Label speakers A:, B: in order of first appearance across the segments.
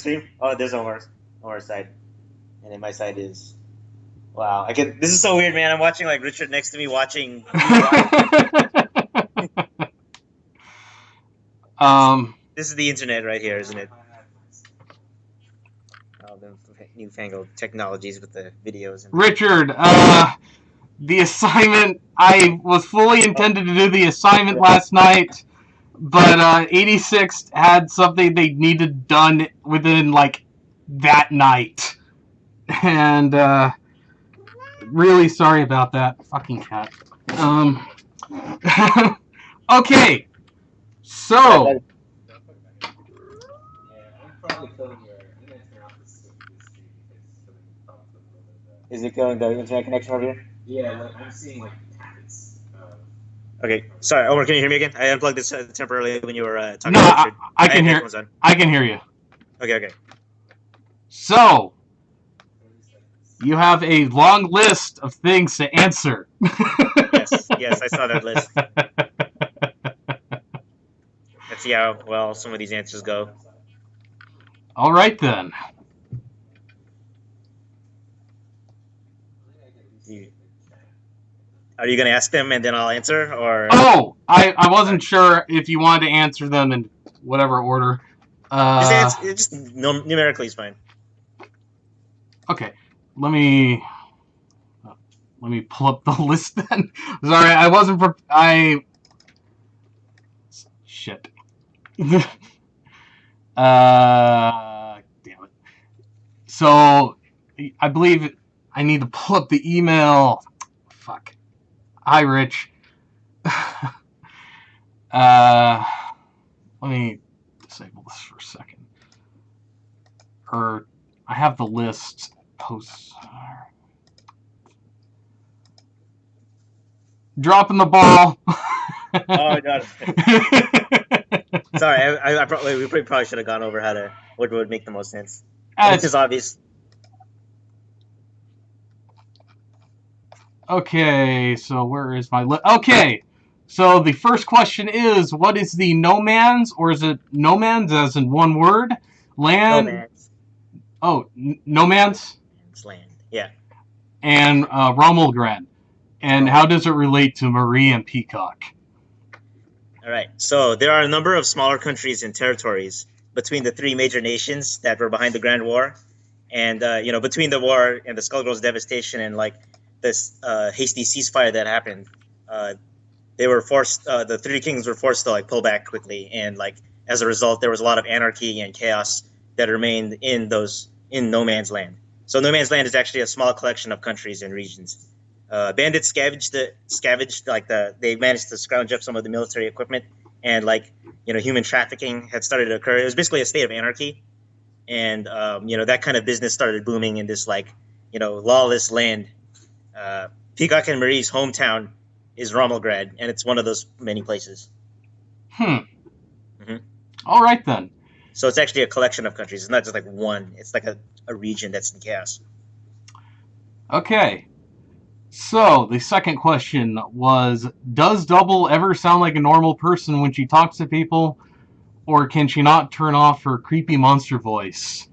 A: stream? Oh, there's Omar side, and then my side is wow. I can. This is so weird, man. I'm watching like Richard next to me watching. This is the internet right here, isn't it? All the newfangled technologies with the videos.
B: Richard, the assignment, I was fully intended to do the assignment last night, but 86 had something they needed done within, like, that night. And, really sorry about that. Fucking cat. Okay. So.
A: Is it killing the internet connection over here? Yeah, like I'm seeing like packets. Okay, sorry, Omar. Can you hear me again? I unplugged this temporarily when you were talking.
B: No, I can hear. I can hear you.
A: Okay.
B: So, you have a long list of things to answer.
A: Yes, I saw that list. Let's see how well some of these answers go.
B: All right then.
A: Are you going to ask them and then I'll answer, or?
B: Oh, I wasn't sure if you wanted to answer them in whatever order.
A: Just numerically is fine.
B: Okay, let me pull up the list then. Sorry, I wasn't shit. Damn it. So, I believe I need to pull up the email. Fuck. Hi, Rich. Let me disable this for a second. I have the list posts. Dropping the ball.
A: Oh my god. Sorry, we probably should have gone over what would make the most sense. This is obvious.
B: Okay, so where is my list? Okay, so the first question is, what is the nomads, or is it nomads as in one word? Land?
A: Nomads.
B: Oh, nomads?
A: It's land, yeah.
B: And Romelgrad. And how does it relate to Marie and Peacock?
A: All right, so there are a number of smaller countries and territories between the three major nations that were behind the Grand War. And, between the war and the Skullgirls devastation and, like, this hasty ceasefire that happened, they were forced. The three kings were forced to like pull back quickly, and like as a result, there was a lot of anarchy and chaos that remained in no man's land. So no man's land is actually a small collection of countries and regions. Bandits they managed to scrounge up some of the military equipment, and human trafficking had started to occur. It was basically a state of anarchy, and that kind of business started booming in this lawless land. Peacock and Marie's hometown is Romelgrad, and it's one of those many places.
B: Mm-hmm. All right, then.
A: So it's actually a collection of countries. It's not just like one. It's like a region that's in chaos.
B: Okay. So the second question was, does Double ever sound like a normal person when she talks to people, or can she not turn off her creepy monster voice?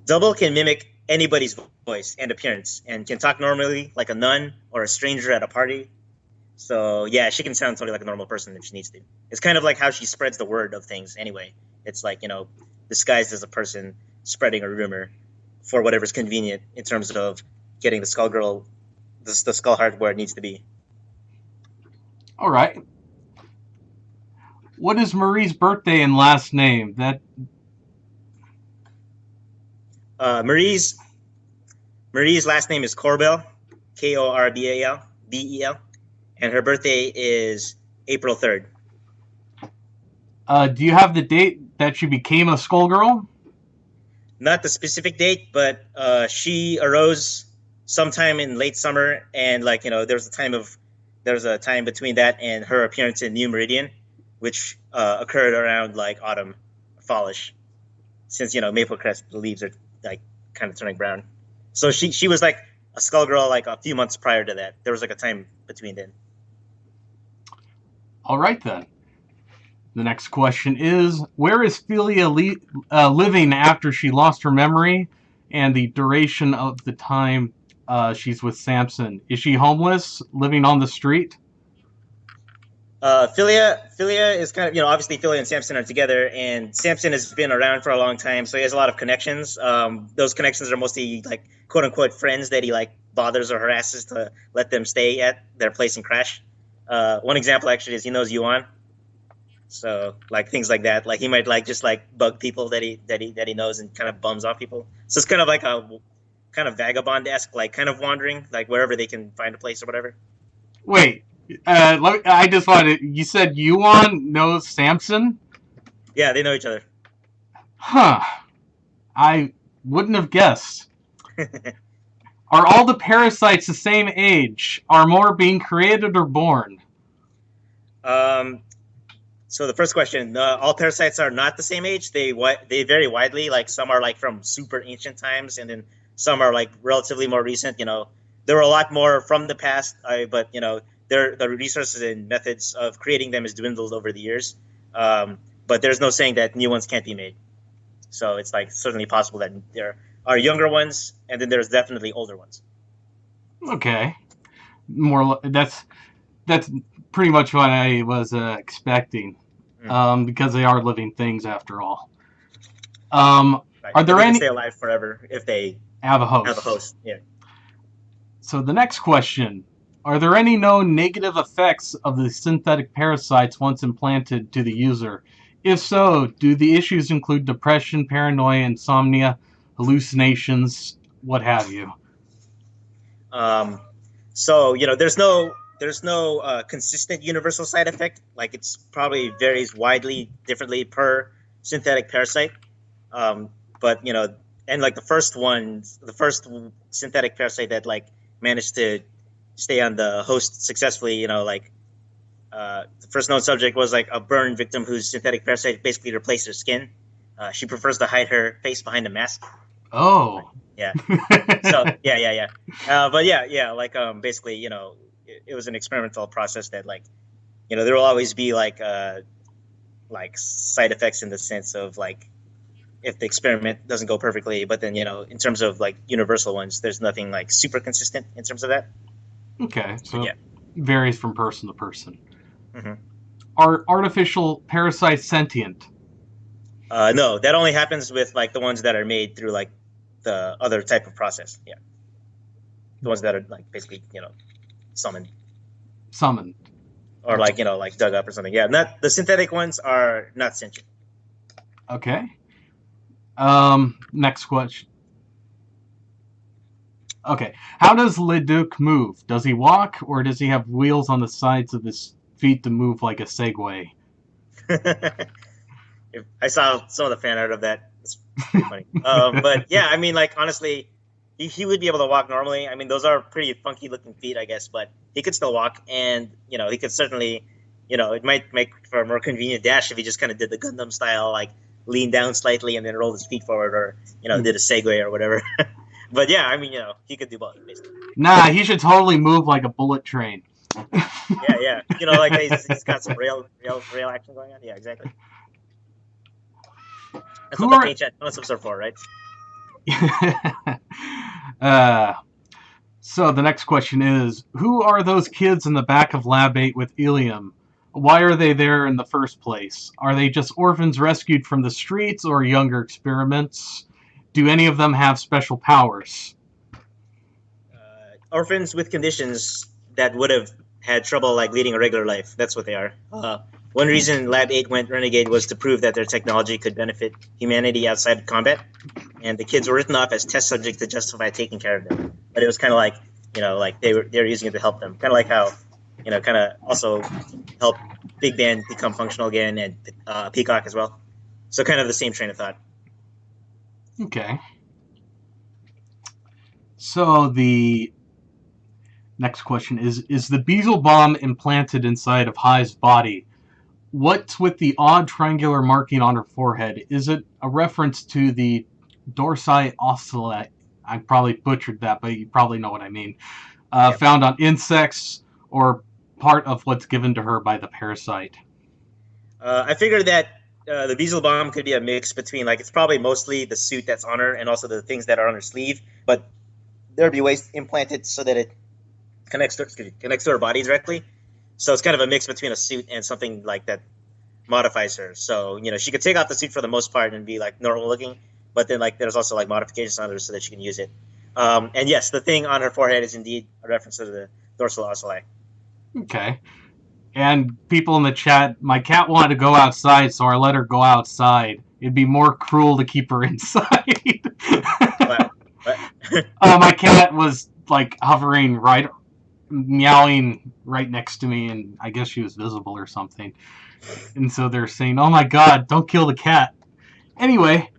A: Double can mimic anybody's voice and appearance, and can talk normally like a nun or a stranger at a party. So yeah, she can sound totally like a normal person if she needs to. It's kind of like how she spreads the word of things anyway. It's like, disguised as a person spreading a rumor for whatever's convenient in terms of getting the Skullgirl, the Skull Heart where it needs to be.
B: All right. What is Marie's birthday and last name?
A: Marie's last name is Corbel, Korbel, Bel, and her birthday is April 3rd.
B: Do you have the date that she became a Skullgirl?
A: Not the specific date, but she arose sometime in late summer, and there was a time between that and her appearance in New Meridian, which occurred around like autumn, fallish, since Maple Crest, the leaves are like kind of turning brown. So she was like a Skullgirl like a few months prior to that. There was like a time between then.
B: All right then. The next question is, where is Philia living after she lost her memory and the duration of the time she's with Samson? Is she homeless, living on the street?
A: Philia is kind of, obviously Philia and Samson are together, and Samson has been around for a long time, so he has a lot of connections. Those connections are mostly like quote unquote friends that he like bothers or harasses to let them stay at their place and crash. One example actually is he knows Yuan, so like things like that. Like he might like just like bug people that he knows and kind of bums off people. So it's kind of like a kind of vagabond esque, like kind of wandering, like wherever they can find a place or whatever.
B: Wait, I just wanted. You said Yuan knows Samson?
A: Yeah, they know each other.
B: Huh. I wouldn't have guessed. Are all the parasites the same age? Are more being created or born?
A: um, So the first question: all parasites are not the same age. They vary widely. Like some are like from super ancient times, and then some are like relatively more recent. There were a lot more from the past, but the resources and methods of creating them has dwindled over the years. But there's no saying that new ones can't be made. So it's like certainly possible that there are younger ones, and then there's definitely older ones.
B: Okay. That's pretty much what I was expecting,
A: Mm,
B: because they are living things after all. Um,
A: right,
B: are
A: but
B: there
A: they can stay
B: any
A: alive forever if they
B: have a
A: have a
B: host?
A: host. Yeah.
B: So the next question: are there any known negative effects of the synthetic parasites once implanted to the user? If so, do the issues include depression, paranoia, insomnia, hallucinations, what have you?
A: Um, so there's no consistent universal side effect. Like it's probably varies widely differently per synthetic parasite. Um, but and like the first synthetic parasite that like managed to stay on the host successfully, like the first known subject was like a burn victim whose synthetic parasite basically replaced her skin. She prefers to hide her face behind a mask.
B: Oh.
A: Yeah. So yeah. But yeah, like basically, it was an experimental process that like, there will always be like side effects in the sense of like if the experiment doesn't go perfectly, but then in terms of like universal ones, there's nothing like super consistent in terms of that.
B: Okay,
A: But
B: so
A: yeah.
B: varies from person to person.
A: Hmm.
B: Are artificial parasites sentient?
A: No, that only happens with like the ones that are made through like the other type of process. Yeah, the ones that are like basically summoned
B: Summoned.
A: or
B: Okay.
A: like dug up or something. Yeah, not the synthetic ones are not sentient.
B: Okay. Next question. Okay. How does Leduc move? Does he walk, or does he have wheels on the sides of his feet to move like a Segway?
A: If I saw some of the fan art of that. It's pretty funny. But yeah, I mean, like honestly, he would be able to walk normally. I mean, those are pretty funky looking feet, I guess, but he could still walk, and he could certainly, it might make for a more convenient dash if he just kind of did the Gundam style, like lean down slightly and then roll his feet forward, or did a Segway or whatever. But yeah, I mean, he could do both basically.
B: Nah, he should totally move like a bullet train.
A: Yeah. Like he's got some rail action going on. Yeah, exactly. That's what
B: Who
A: the
B: are
A: paint chat concepts are for, right?
B: uh, so the next question is, who are those kids in the back of Lab 8 with Ilium? Why are they there in the first place? Are they just orphans rescued from the streets or younger experiments? Do any of them have special powers?
A: Orphans with conditions that would have had trouble like leading a regular life. That's what they are. One reason Lab 8 went renegade was to prove that their technology could benefit humanity outside of combat, and the kids were written off as test subjects to justify taking care of them. But it was kind of like, like they were using it to help them, kind of like how, kind of also help Big Band become functional again, and Peacock as well. So kind of the same train of thought.
B: Okay. So the next question is the Beazle bomb implanted inside of Hive's body? What's with the odd triangular marking on her forehead? Is it a reference to the dorsi ocelli? I probably butchered that, but you probably know what I mean.
A: Yeah.
B: Found on insects or part of what's given to her by the parasite?
A: I figured that the Beazle bomb could be a mix between like it's probably mostly the suit that's on her and also the things that are on her sleeve, but there'd be ways implanted so that it connects to her body directly. So it's kind of a mix between a suit and something like that modifies her. So she could take off the suit for the most part and be like normal looking, but then like there's also like modifications on her so that she can use it. And yes, the thing on her forehead is indeed a reference to the dorsal ocelli.
B: Okay. And people in the chat, my cat wanted to go outside, so I let her go outside. It'd be more cruel to keep her inside.
A: But
B: My cat was like hovering right, meowing right next to me, and I guess she was visible or something. And so they're saying, "Oh my God, don't kill the cat." Anyway,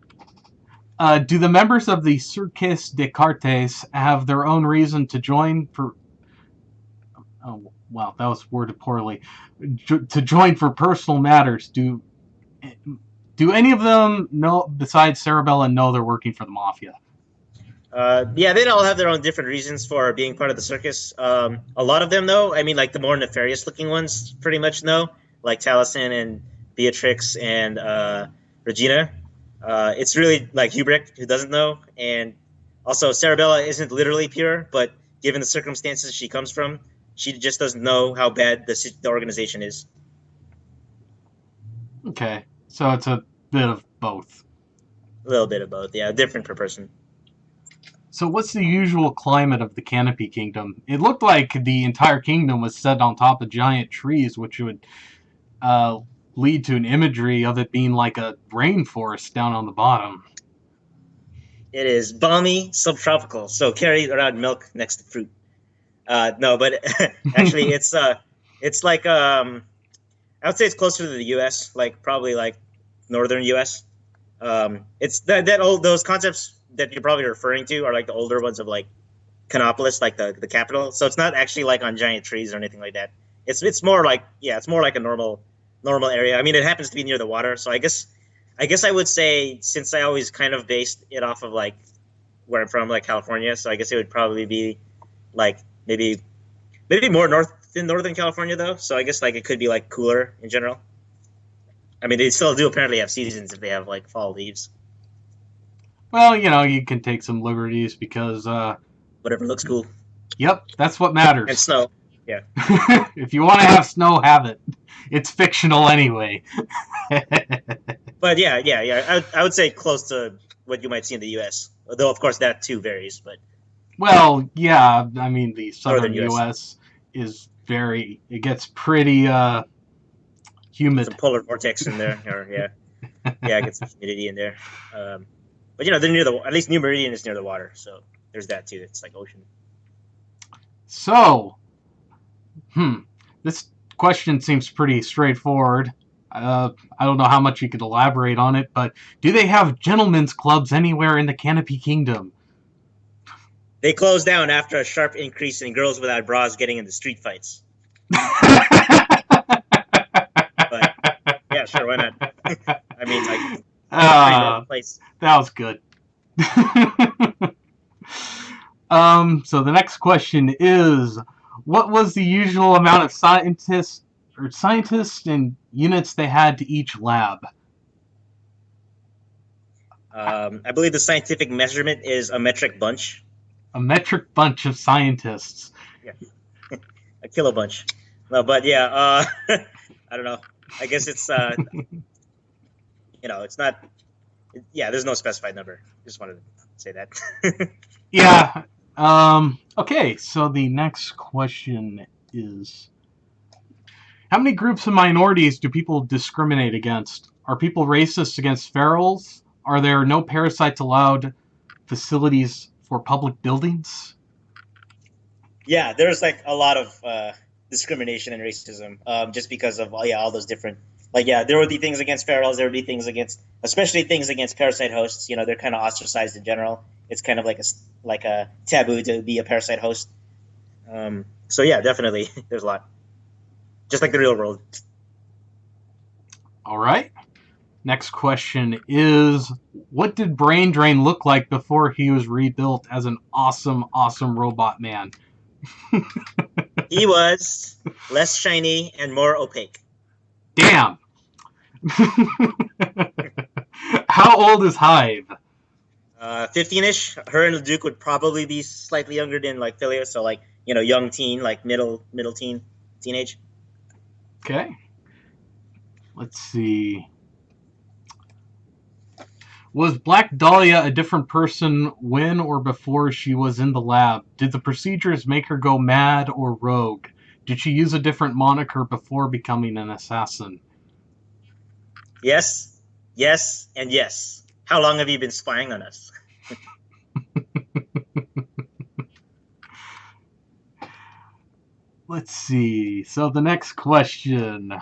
B: do the members of the Cirques Descartes have their own reason to join for? Oh, wow, that was worded poorly. To join for personal matters. Do any of them know, besides Cerebella, know they're working for the mafia?
A: yeah, they all have their own different reasons for being part of the circus. A lot of them, though, I mean, like the more nefarious looking ones, pretty much know, like Taliesin and Beatrix and Regina. It's really like Hubrecht who doesn't know, and also Cerebella isn't literally pure, but given the circumstances she comes from, she just doesn't know how bad the organization is.
B: Okay, so it's a bit of both.
A: A little bit of both, yeah, different per person.
B: So what's the usual climate of the Canopy Kingdom? It looked like the entire kingdom was set on top of giant trees, which would lead to an imagery of it being like a rainforest down on the bottom.
A: It is balmy, subtropical, so carry around milk next to fruit. No, but actually, it's like I would say it's closer to the U.S., like probably like northern U.S. It's that old those concepts that you're probably referring to are like the older ones of like Canopolis, like the capital. So it's not actually like on giant trees or anything like that. It's more like it's more like a normal area. I mean, it happens to be near the water, so I guess I would say since I always kind of based it off of like where I'm from, like California. So I guess it would probably be like maybe more north than Northern California though. So I guess like it could be like cooler in general. I mean, they still do apparently have seasons if they have like fall leaves.
B: Well, you can take some liberties because,
A: Whatever looks cool.
B: Yep, that's what
A: And
B: matters.
A: snow. Yeah.
B: If you want to have snow, have it. It's fictional anyway.
A: But yeah. I would say close to what you might see in the U.S. Though of course that too varies. But
B: Well, yeah, I mean the southern
A: northern U.S.
B: U.S. is it gets pretty humid.
A: Some polar vortex in there, or it gets some humidity in there. But they're near at least New Meridian is near the water, so there's that too. It's like ocean.
B: So, this question seems pretty straightforward. I don't know how much you could elaborate on it, but do they have gentlemen's clubs anywhere in the Canopy Kingdom?
A: They closed down after a sharp increase in girls without bras getting into street fights. But yeah, sure, why not? I mean, like, place.
B: That was good. So the next question is, what was the usual amount of scientists and units they had to each lab?
A: I believe the scientific measurement is a metric bunch.
B: A metric bunch of scientists.
A: Yeah. A kilo bunch. No, but yeah, I don't know. I guess it's it's not. There's no specified number. Just wanted to say that.
B: Yeah. Okay. So the next question is, how many groups of minorities do people discriminate against? Are people racist against ferals? Are there no parasites allowed facilities for public buildings?
A: Yeah, there's like a lot of discrimination and racism, just because of all those different. There would be things against ferals. There would be things especially things against parasite hosts. They're kind of ostracized in general. It's kind of like a taboo to be a parasite host. So yeah, definitely, there's a lot. Just like the real world.
B: All right. Next question is, what did Brain Drain look like before he was rebuilt as an awesome, awesome robot man?
A: He was less shiny and more opaque.
B: Damn. How old is Hive?
A: 15-ish. Her and the Duke would probably be slightly younger than like Philia, so like young teen, like middle teen, teenage.
B: Okay. Let's see. Was Black Dahlia a different person when or before she was in the lab? Did the procedures make her go mad or rogue? Did she use a different moniker before becoming an assassin?
A: Yes, yes, and yes. How long have you been spying on us?
B: Let's see. So the next question.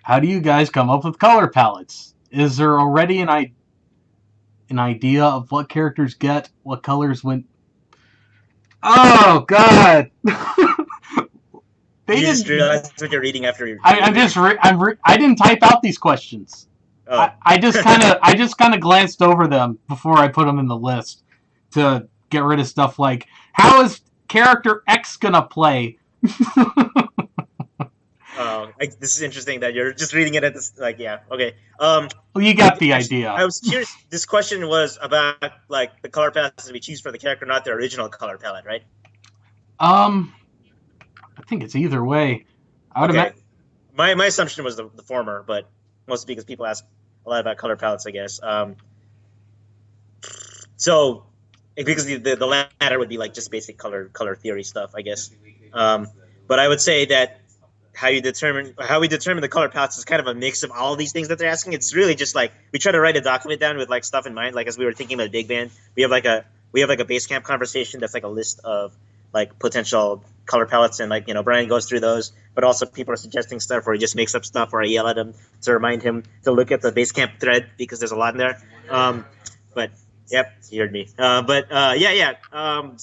B: How do you guys come up with color palettes? Is there already an idea of what characters get, what colors went? Oh God! They
A: You just
B: didn't.
A: realize what you're reading after you're.
B: I'm just. I didn't type out these questions.
A: Oh.
B: I just kind of glanced over them before I put them in the list to get rid of stuff like how is character X gonna play?
A: This is interesting that you're just reading it at this. Like, yeah, okay.
B: Well, you got the idea.
A: I was curious. This question was about like the color palettes that we choose for the character, not the original color palette, right?
B: I think it's either way. I would
A: Okay. My assumption was the former, but mostly because people ask a lot about color palettes, I guess. So because the latter would be like just basic color theory stuff, I guess. But I would say that how we determine the color palettes is kind of a mix of all of these things that they're asking. It's really just like we try to write a document down with like stuff in mind. Like as we were thinking about Big Band, we have like a base camp conversation that's like a list of like potential color palettes, and like Brian goes through those, but also people are suggesting stuff, or he just makes up stuff, or I yell at him to remind him to look at the base camp thread because there's a lot in there. But yep, you heard me. So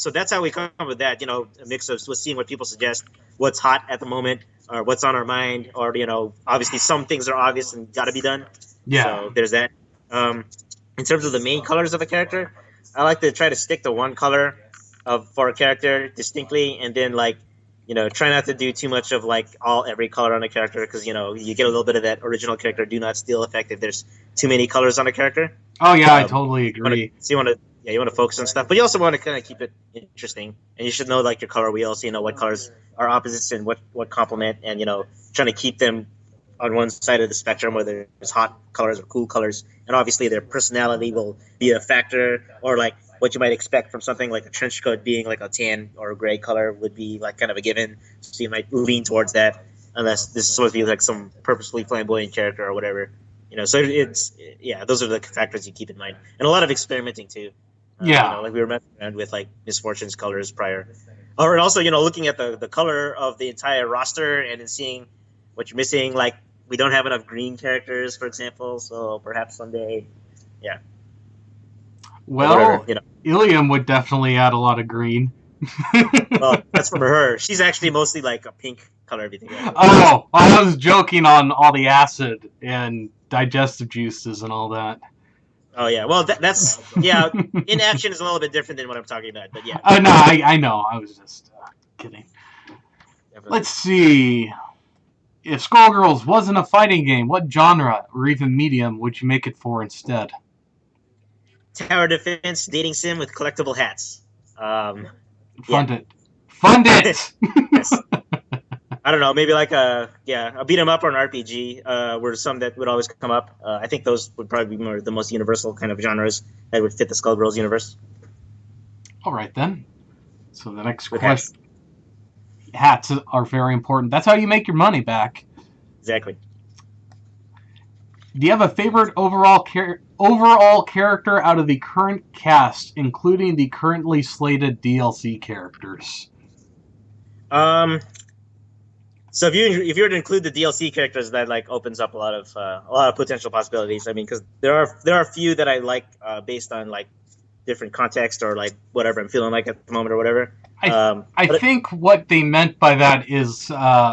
A: that's how we come up with that. A mix of seeing what people suggest, what's hot at the moment, or what's on our mind, or obviously some things are obvious and got to be done.
B: Yeah.
A: So there's that. In terms of the main colors of a character, I like to try to stick to one color for a character distinctly, and then like try not to do too much of like every color on a character, because you get a little bit of that original character do not steal effect if there's too many colors on a character.
B: Oh yeah, I totally agree.
A: You want to focus on stuff, but you also want to kind of keep it interesting, and you should know like your color wheel, so you know what colors are opposites and what complement, and trying to keep them on one side of the spectrum, whether it's hot colors or cool colors, and obviously their personality will be a factor, or like what you might expect from something like a trench coat being like a tan or a gray color would be like kind of a given, so you might lean towards that, unless this is supposed to be like some purposefully flamboyant character or whatever. So those are the factors you keep in mind, and a lot of experimenting too. Like we were messing around with like Misfortune's colors prior, or also looking at the color of the entire roster and then seeing what you're missing. Like we don't have enough green characters, for example, so perhaps someday, yeah.
B: Well, Ilium would definitely add a lot of green.
A: Well, that's from her. She's actually mostly like a pink color. Everything.
B: Oh, I was joking on all the acid and digestive juices and all that.
A: Oh yeah, well that's inaction is a little bit different than what I'm talking about, but yeah.
B: No, I know. I was just kidding. Definitely. Let's see. If Skullgirls wasn't a fighting game, what genre or even medium would you make it for instead?
A: Tower defense dating sim with collectible hats.
B: Fund it. Yes.
A: I don't know, maybe like a beat 'em up or an RPG were some that would always come up. I think those would probably be the most universal kind of genres that would fit the Skullgirls universe.
B: All right then. So the next question. Hats are very important. That's how you make your money back.
A: Exactly.
B: Do you have a favorite overall character out of the current cast, including the currently slated DLC characters?
A: So if you were to include the DLC characters, that like opens up a lot of potential possibilities. I mean, because there are a few that I like based on like different context or like whatever I'm feeling like at the moment or whatever.
B: I think what they meant by that is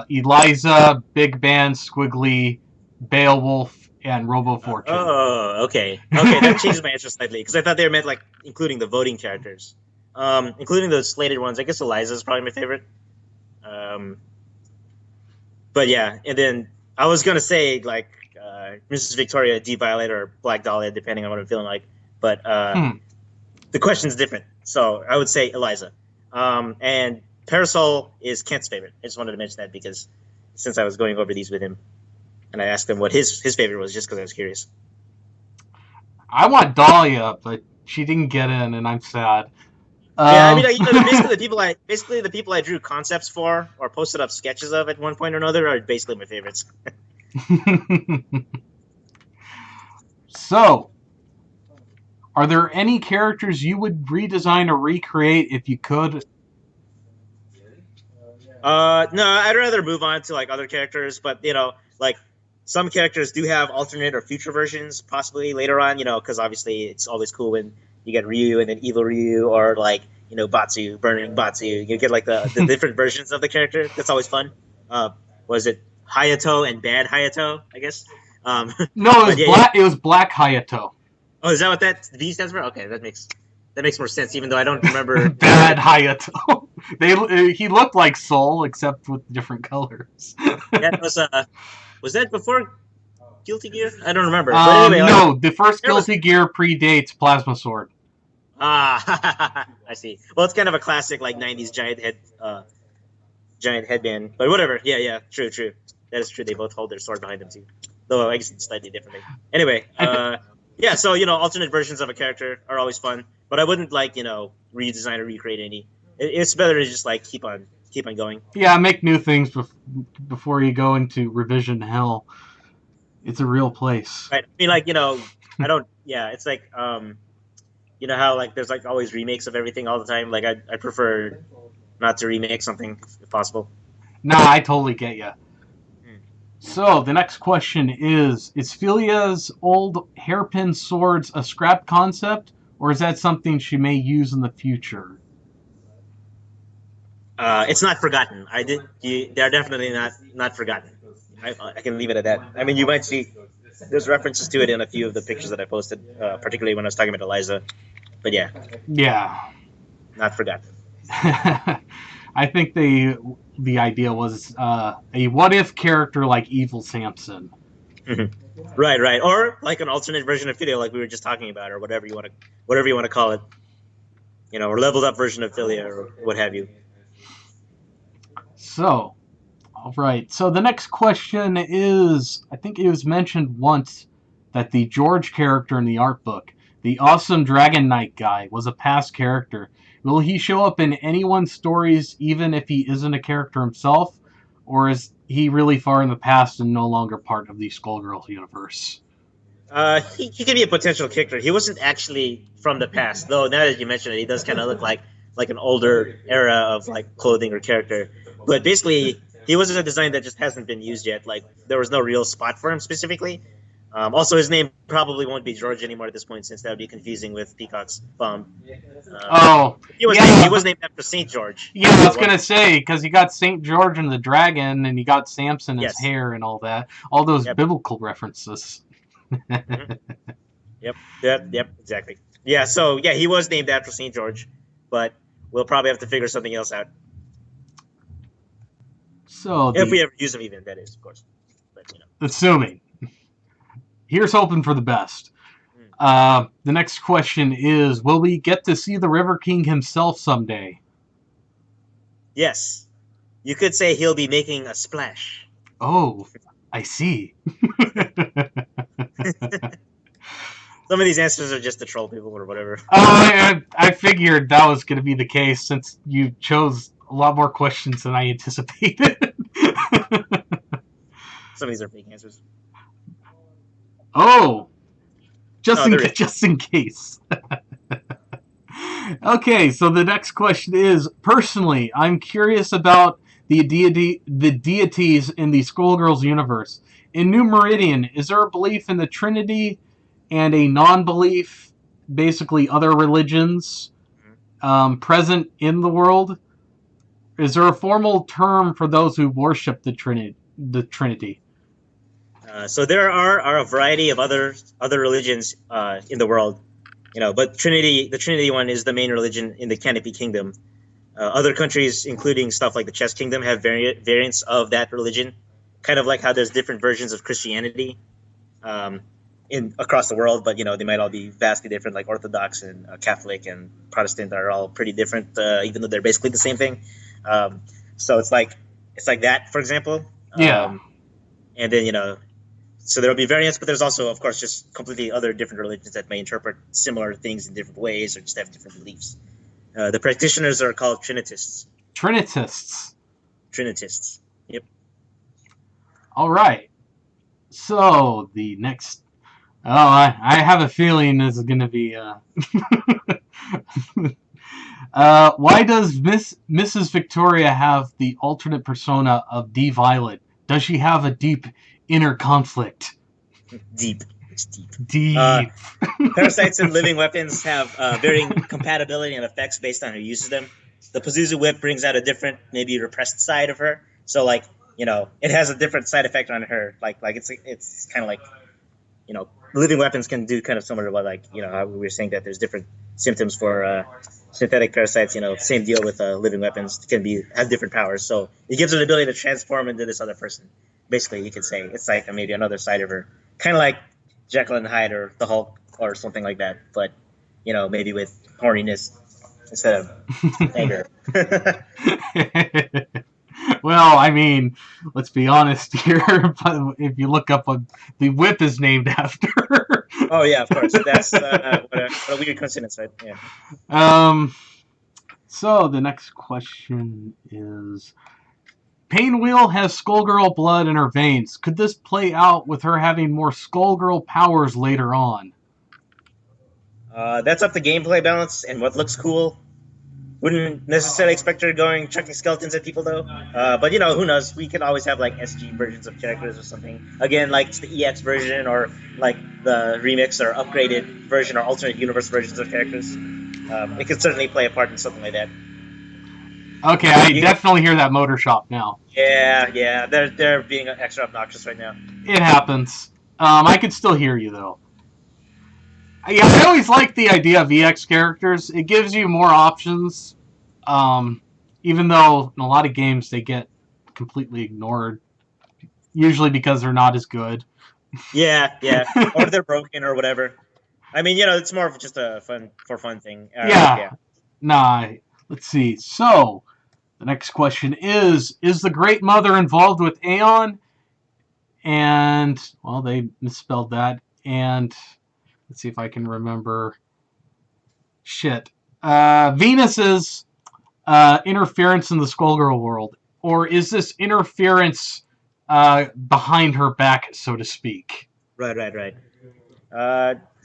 B: Eliza, Big Band, Squiggly, Beowulf, and Robo Fortune.
A: Oh, okay. That changes my answer slightly, because I thought they meant like including the voting characters, including the slated ones. I guess Eliza is probably my favorite. but yeah, and then I was gonna say like Mrs. Victoria, D. Violet, or Black Dahlia, depending on what I'm feeling like. But
B: Hmm.
A: the question's different, so I would say Eliza. And Parasol is Kent's favorite. I just wanted to mention that because since I was going over these with him, and I asked him what his favorite was, just because I was curious.
B: I want Dahlia, but she didn't get in, and I'm sad.
A: Yeah, I mean,
B: Um,
A: basically the people I drew concepts for or posted up sketches of at one point or another are basically my favorites.
B: so, are there any characters you would redesign or recreate if you could?
A: No, I'd rather move on to like other characters, but like some characters do have alternate or future versions, possibly later on. Because obviously it's always cool when you get Ryu and then Evil Ryu, or like Batsu, Burning Batsu. You get like the different versions of the character. That's always fun. Was it Hayato and Bad Hayato? I guess. Um,
B: No, it was
A: but yeah.
B: black. It was Black Hayato.
A: Oh, is that what that V stands for? Okay, that makes more sense. Even though I don't remember.
B: Bad Hayato. He looked like Soul except with different colors.
A: That was that before Guilty Gear? I don't remember. But anyway, like,
B: No, the first
A: there was
B: Guilty Gear predates Plasma Sword.
A: I see. Well, it's kind of a classic like '90s giant headband. But whatever. Yeah, yeah. True, true. That is true. They both hold their sword behind them too. Though I guess it's slightly differently. Anyway, yeah. So alternate versions of a character are always fun, but I wouldn't like redesign or recreate any. It's better to just like keep on going.
B: Yeah, make new things before you go into revision hell. It's a real place.
A: Right. I mean, like I don't. Yeah, it's like how like there's like always remakes of everything all the time. Like I prefer not to remake something if possible.
B: Nah, I totally get you. So, the next question is Filia's old hairpin swords a scrap concept, or is that something she may use in the future?
A: It's not forgotten. They're definitely not forgotten. I can leave it at that. I mean, you might see there's references to it in a few of the pictures that I posted, particularly when I was talking about Eliza. But yeah,
B: Yeah.
A: not forgotten.
B: I think the idea was a what if character like Evil Samson.
A: Right, right, or like an alternate version of Filia, like we were just talking about, or whatever you want to call it, or leveled up version of Filia, or what have you.
B: So, all right. So the next question is, I think it was mentioned once that the George character in the art book, the awesome Dragon Knight guy, was a past character. Will he show up in anyone's stories even if he isn't a character himself? Or is he really far in the past and no longer part of the Skullgirls universe?
A: He could be a potential character. He wasn't actually from the past, though. Now that you mention it, he does kind of look like an older era of like clothing or character. But basically, he was a design that just hasn't been used yet. Like there was no real spot for him specifically. Also, his name probably won't be George anymore at this point, since that would be confusing with Peacock's thumb.
B: Oh,
A: he
B: yeah.
A: was named after Saint George.
B: Yeah, I was gonna say because you got Saint George and the dragon, and you got Samson, his hair, and all that. All those biblical references.
A: Mm-hmm. Yep, exactly. Yeah, so yeah, he was named after Saint George, but we'll probably have to figure something else out.
B: So
A: if we ever use him, even that is, of course. But
B: assuming. Here's hoping for the best. The next question is, will we get to see the River King himself someday?
A: Yes. You could say he'll be making a splash.
B: Oh, I see.
A: Some of these answers are just to troll people or whatever.
B: I figured that was going to be the case since you chose a lot more questions than I anticipated.
A: Some of these are fake answers.
B: Oh, just in case. Okay, so the next question is, personally, I'm curious about the deities in the Skullgirls universe. In New Meridian, is there a belief in the Trinity and a non-belief, basically other religions, present in the world? Is there a formal term for those who worship the Trinity?
A: So there are a variety of other religions in the world, but the Trinity one is the main religion in the Canopy Kingdom. Other countries, including stuff like the Chess Kingdom, have variants of that religion. kind of like how there's different versions of Christianity um, in across the world, but they might all be vastly different. Like Orthodox and Catholic and Protestant are all pretty different, even though they're basically the same thing. Um, so it's like that, for example.
B: Yeah.
A: And then so there'll be variants, but there's also, of course, just completely other different religions that may interpret similar things in different ways or just have different beliefs. The practitioners are called Trinitists.
B: Trinitists.
A: Trinitists. Yep.
B: All right. So the next. Oh, I have a feeling this is going to be. Why does Mrs. Victoria have the alternate persona of D. Violet? Does she have a deep inner conflict?
A: Deep. It's deep.
B: Deep.
A: Parasites and living weapons have varying compatibility and effects based on who uses them. The Pazuzu whip brings out a different, maybe repressed side of her. So, it has a different side effect on her. Like it's kind of like, living weapons can do kind of similar to what, how we were saying that there's different symptoms for synthetic parasites. Same deal with living weapons, can have different powers. So it gives her the ability to transform into this other person. Basically, you could say it's like maybe another side of her, kind of like Jekyll and Hyde or the Hulk or something like that. But maybe with horniness instead of anger.
B: Well, I mean, let's be honest here. But if you look up what the whip is named after.
A: Oh yeah, of course. That's what a weird coincidence, right? Yeah.
B: So the next question is: Painwheel has Skullgirl blood in her veins. Could this play out with her having more Skullgirl powers later on?
A: That's up to gameplay balance and what looks cool. Wouldn't necessarily expect her going chucking skeletons at people though. But who knows? We could always have like SG versions of characters or something. Again, like it's the EX version or like the remix or upgraded version or alternate universe versions of characters. It could certainly play a part in something like that.
B: Okay, I definitely hear that motor shop now.
A: Yeah, they're being extra obnoxious right now.
B: It happens. I can still hear you though. Yeah, I always like the idea of EX characters. It gives you more options, even though in a lot of games they get completely ignored, usually because they're not as good.
A: Yeah, or they're broken or whatever. I mean, it's more of just a fun thing.
B: Yeah. Nah, let's see. So, the next question is the Great Mother involved with Aeon? And, well, they misspelled that. And, let's see if I can remember. Shit. Venus's interference in the Skullgirl world. Or is this interference behind her back, so to speak?
A: Right.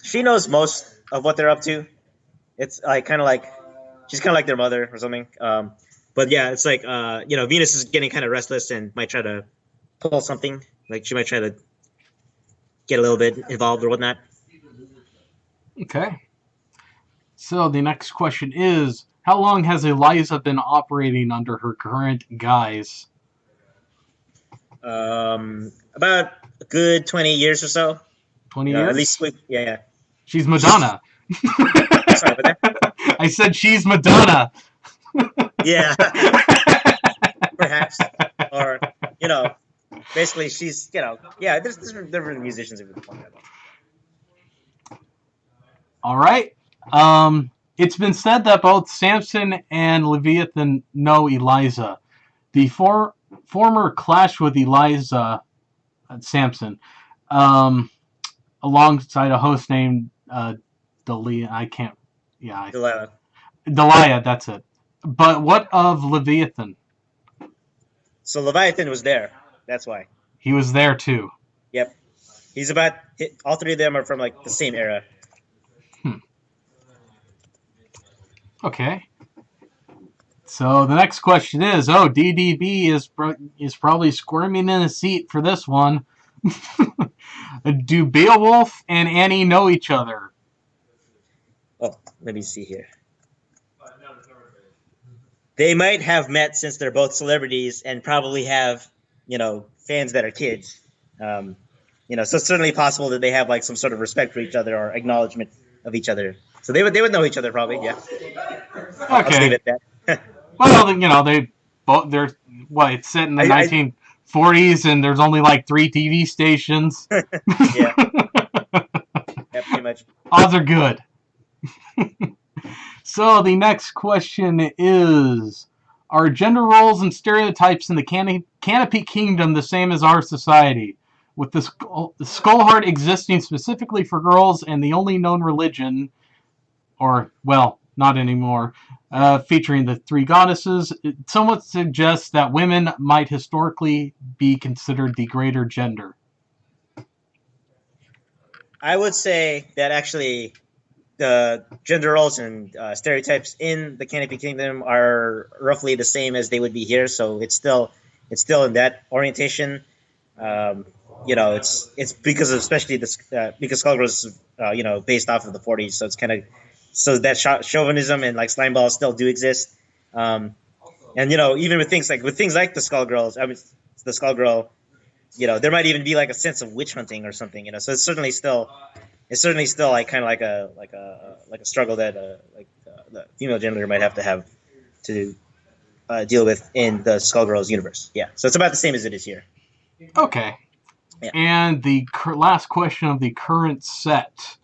A: She knows most of what they're up to. It's she's kind of like their mother or something. But yeah, it's like Venus is getting kind of restless and might try to pull something. Like she might try to get a little bit involved or whatnot.
B: Okay. So the next question is: how long has Eliza been operating under her current guise?
A: About a good 20 years or so.
B: 20 years?
A: At least, yeah.
B: She's Madonna.
A: Sorry about that.
B: I said she's Madonna.
A: Yeah. Perhaps. Or, basically she's, yeah, there's different musicians who point that out.
B: All right. It's been said that both Samson and Leviathan know Eliza. The former clashed with Eliza, Samson, alongside a host named Delia. I can't. Yeah. Delia, that's it. But what of Leviathan?
A: So Leviathan was there. That's why.
B: He was there too.
A: Yep. All three of them are from like the same era.
B: Okay. So the next question is, DDB is probably squirming in a seat for this one. Do Beowulf and Annie know each other?
A: Oh, let me see here. They might have met since they're both celebrities and probably have, fans that are kids. So it's certainly possible that they have like some sort of respect for each other or acknowledgement of each other. So they would know each other probably, yeah.
B: Okay.
A: I'll leave it at that.
B: Well, they're it's set in the 40s, and there's only like 3 TV stations.
A: Yeah, yeah, pretty much.
B: Odds are good. So the next question is: are gender roles and stereotypes in the Canopy Kingdom the same as our society? With the Skullheart existing specifically for girls and the only known religion, or, well, not anymore, featuring the 3 goddesses, it somewhat suggests that women might historically be considered the greater gender.
A: I would say that actually the gender roles and stereotypes in the Canopy Kingdom are roughly the same as they would be here. So it's still in that orientation. Um, it's because of especially this because Skullgirls is based off of the 40s, so it's kind of so that chauvinism and like slime balls still do exist. Um, and even with things like the Skullgirls, I mean the Skullgirl, there might even be like a sense of witch hunting or something. So it's certainly still like kind of like a struggle that the female gender might have to deal with in the Skullgirls universe. Yeah, so it's about the same as it is here.
B: Okay.
A: Yeah.
B: And the last question of the current set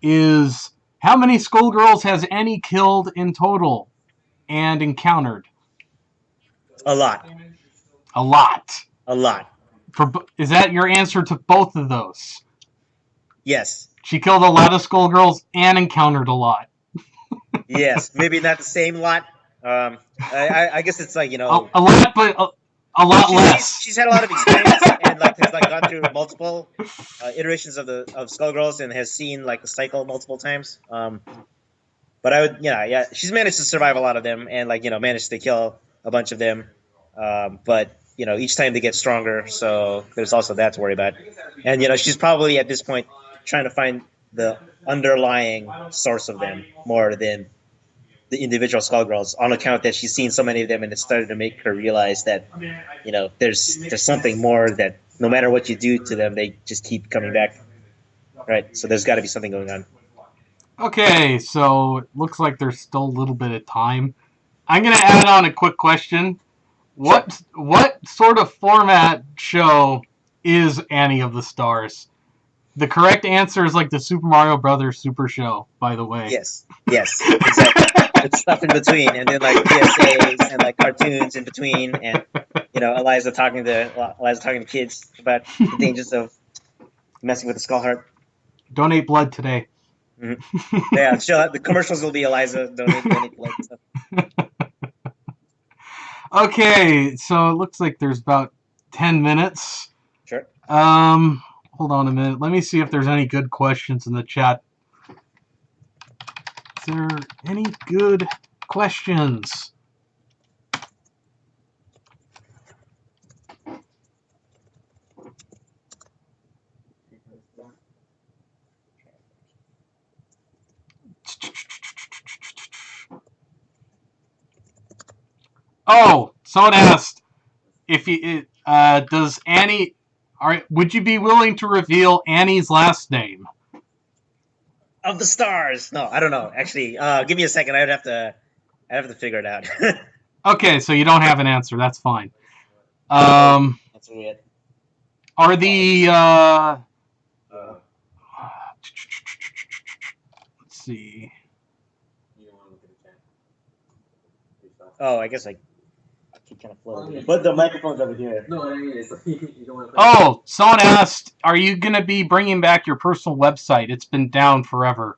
B: is: how many Skullgirls has Annie killed in total and encountered?
A: A lot,
B: A lot.
A: a lot.
B: Is that your answer to both of those?
A: Yes,
B: She killed a lot of Skullgirls and encountered a lot.
A: yes. Maybe not the same lot. I guess it's like
B: A lot, but a lot
A: she's, she's
B: less.
A: she's had a lot of experience and like has like gone through multiple iterations of Skullgirls and has seen like the cycle multiple times. But I would, yeah, she's managed to survive a lot of them and like managed to kill a bunch of them. But each time they get stronger, so there's also that to worry about. And she's probably at this point trying to find the underlying source of them more than the individual Skullgirls, on account that she's seen so many of them, and it started to make her realize that there's something more, that no matter what you do to them, they just keep coming back. Right. So there's got to be something going on.
B: Okay, so it looks like there's still a little bit of time. I'm gonna add on a quick question.
A: Sure.
B: What sort of format show is Annie of the Stars? The correct answer is like the Super Mario Brothers Super Show, by the way.
A: Yes. Yes. Exactly. It's stuff in between, and then like PSAs and like cartoons in between, and Eliza talking to kids about the dangers of messing with the skull heart.
B: Donate blood today.
A: Mm-hmm. Yeah, the commercials will be Eliza donate blood and stuff.
B: Okay, so it looks like there's about 10 minutes.
A: Sure.
B: Hold on a minute. Let me see if there's any good questions in the chat. Is there any good questions? Oh, someone asked if you does Annie. Would you be willing to reveal Annie's last name?
A: Of the stars. No, I don't know. Actually, give me a second. I'd have to figure it out.
B: Okay, so you don't have an answer. That's fine.
A: That's weird.
B: Are the let's see.
A: Oh, I guess I keep kind of floating. But the microphone's over here. No,
C: you don't want to.
B: Oh, someone asked, are you going to be bringing back your personal website? It's been down forever.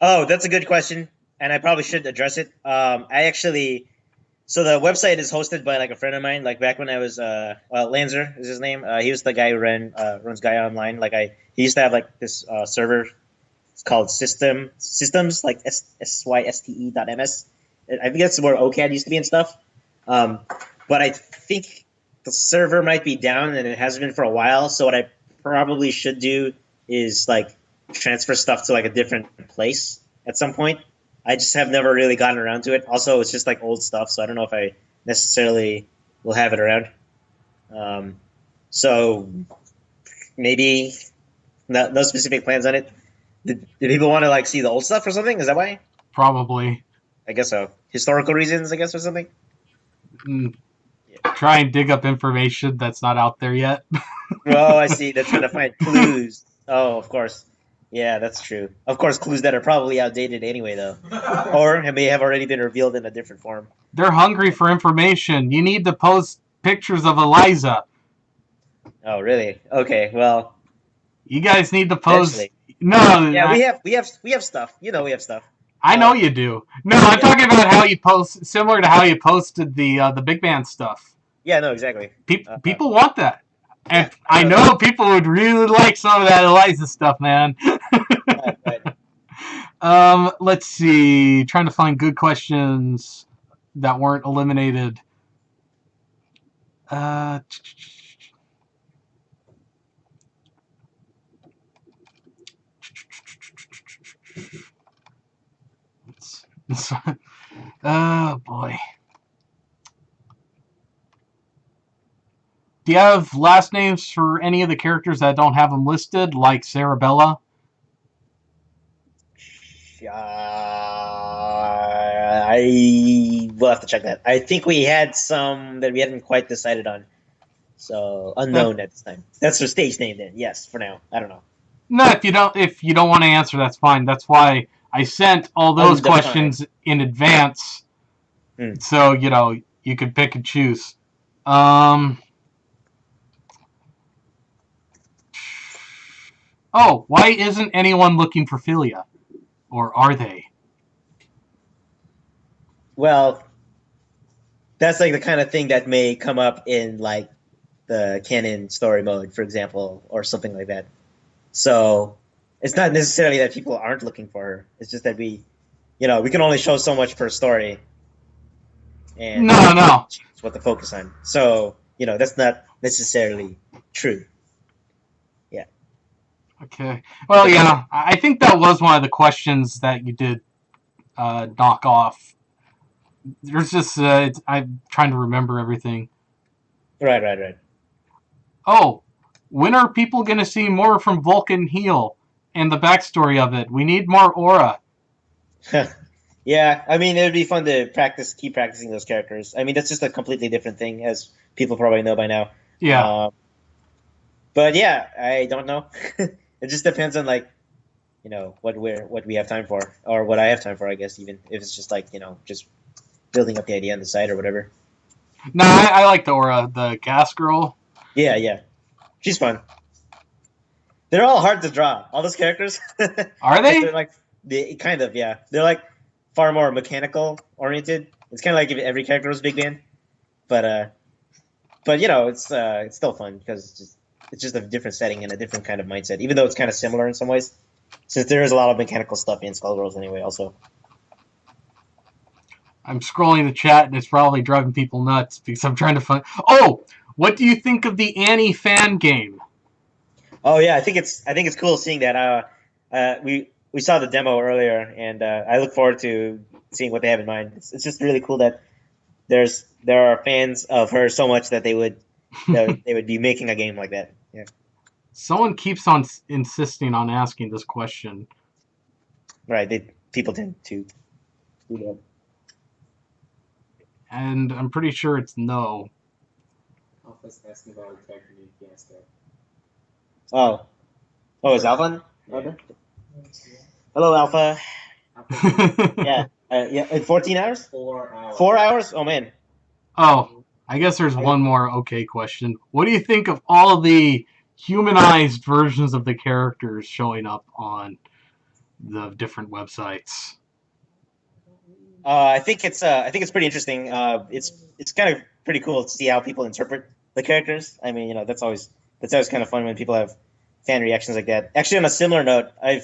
A: Oh, that's a good question, and I probably should address it. So the website is hosted by like a friend of mine. Like back when I was, Lanzer is his name. He was the guy who runs Gaia Online. He used to have like this server. It's called Systems, like syste.ms. I think that's where OCAD used to be and stuff. But I think the server might be down, and it hasn't been for a while. So what I probably should do is like transfer stuff to like a different place at some point. I just have never really gotten around to it. Also, it's just like old stuff, so I don't know if I necessarily will have it around. So maybe no specific plans on it. Did people want to like see the old stuff or something? Is that why?
B: Probably.
A: I guess so. Historical reasons, I guess, or something.
B: Mm.
A: Yeah.
B: try and dig up information that's not out there yet.
A: Oh, I see. They're trying to find clues. Oh, of course. Yeah, that's true. Of course, clues that are probably outdated anyway, though, or may have already been revealed in a different form.
B: They're hungry for information. You need to post pictures of Eliza.
A: Oh, really? Okay. Well,
B: You guys need to post.
A: eventually.
B: No,
A: Yeah, we have stuff. We have stuff.
B: I know you do. No, I'm
A: Yeah.
B: talking about how you post, similar to how you posted the big band stuff.
A: Yeah. No. Exactly.
B: People want that, and
A: Yeah. I
B: I
A: know that.
B: know people would really like some of that Eliza stuff, man.
A: Right. Right.
B: Let's see. Trying to find good questions that weren't eliminated. Uh, oh boy. Do you have last names for any of the characters that don't have them listed, like Sarabella?
A: I will have to check that. I think we had some that we hadn't quite decided on. So
B: Uh,
A: unknown at this time. That's her stage name then. Yes, for now. I don't know.
B: no, if you don't want to answer, that's fine. That's why I sent all those
A: Undefined.
B: questions in advance,
A: Hmm.
B: so you could pick and choose. Um. Oh, why isn't anyone looking for Philia, or are they?
A: Well, that's like the kind of thing that may come up in like the canon story mode, for example, or something like that. So it's not necessarily that people aren't looking for her. It's just that we can only show so much per story, and
B: No, no.
A: choose what to focus on. So that's not necessarily true. Yeah.
B: Okay. Well, yeah, I think that was one of the questions that you did knock off. There's just I'm trying to remember everything.
A: Right. Right. Right.
B: Oh, when are people going to see more from Vulcan Heel and the backstory of it? We need more aura.
A: Yeah, I mean, it would be fun to keep practicing those characters. I mean, that's just a completely different thing, as people probably know by now.
B: Yeah.
A: Um, but yeah, I don't know. It just depends on like what we have time for, or what I have time for. I guess even if it's just like just building up the idea on the side or whatever.
B: No, I like the aura, the gas girl.
A: Yeah, yeah, she's fun. They're all hard to draw. All those characters,
B: Are
A: because they're
B: they?
A: like they kind of yeah, they're like far more mechanical oriented. It's kind of like if every character was Big Band, but it's still fun because it's just a different setting and a different kind of mindset. Even though it's kind of similar in some ways, since there is a lot of mechanical stuff in Skullgirls anyway. Also,
B: I'm scrolling the chat and it's probably driving people nuts because I'm trying to find. Oh, what do you think of the Annie fan game?
A: oh yeah, I think it's cool seeing that. We saw the demo earlier, and I look forward to seeing what they have in mind. It's just really cool that there are fans of her so much that they would be making a game like that. Yeah,
B: Someone keeps on insisting on asking this question.
A: right. People tend to do that.
B: And I'm pretty sure it's no.
C: Alpha's asking about a character named Fiesta.
A: Oh, is Alpha? Okay. Hello, Alpha. Yeah, yeah. In 14 hours?
C: 4 hours.
A: 4 hours? Oh man.
B: Oh, I guess there's one more okay question. What do you think of all of the humanized versions of the characters showing up on the different websites?
A: I think it's pretty interesting. It's kind of pretty cool to see how people interpret the characters. I mean, that's always kind of fun when people have fan reactions like that. Actually, on a similar note, I